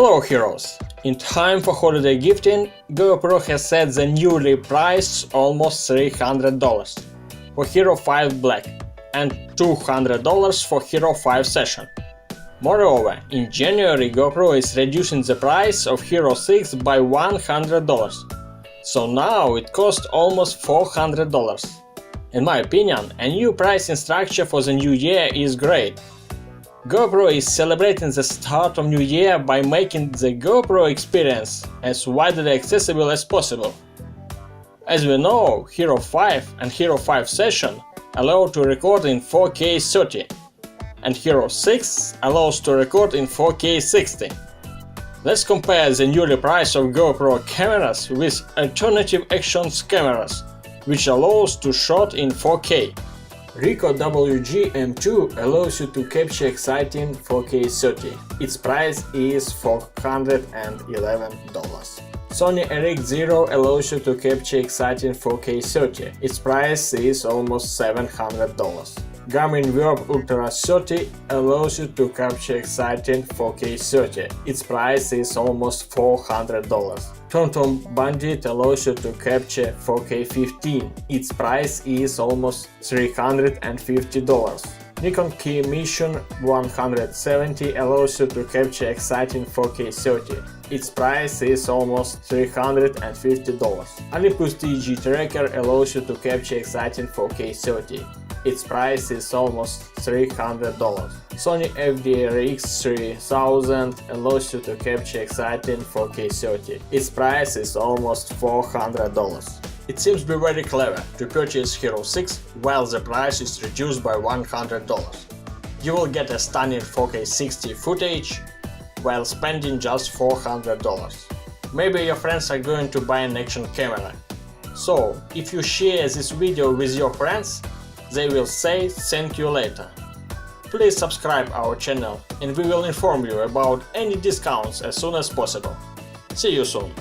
Hello heroes! In time for holiday gifting, GoPro has set the newly priced almost $300 for Hero 5 Black and $200 for Hero 5 Session. Moreover, in January GoPro is reducing the price of Hero 6 by $100, so now it costs almost $400. In my opinion, a new pricing structure for the new year is great. GoPro is celebrating the start of new year by making the GoPro experience as widely accessible as possible. As we know, Hero 5 and Hero 5 Session allow to record in 4K 30, and Hero 6 allows to record in 4K 60. Let's compare the newly priced of GoPro cameras with alternative action cameras, which allows to shoot in 4K. Ricoh WG-M2 allows you to capture exciting 4K 30. Its price is $411. Sony RX0 allows you to capture exciting 4K 30. Its price is almost $700. Garmin Verb Ultra 30 allows you to capture exciting 4K 30. Its price is almost $400. TomTom Bandit allows you to capture 4K 15. Its price is almost $350. Nikon Key Mission 170 allows you to capture exciting 4K 30. Its price is almost $350. Olympus TG Tracker allows you to capture exciting 4K 30. Its price is almost $300. Sony FD-RX 3000 allows you to capture exciting 4K 30. Its price is almost $400. It seems to be very clever to purchase Hero 6 while the price is reduced by $100. You will get a stunning 4K 60 footage while spending just $400. Maybe your friends are going to buy an action camera. So, if you share this video with your friends, they will say thank you later. Please subscribe our channel and we will inform you about any discounts as soon as possible. See you soon!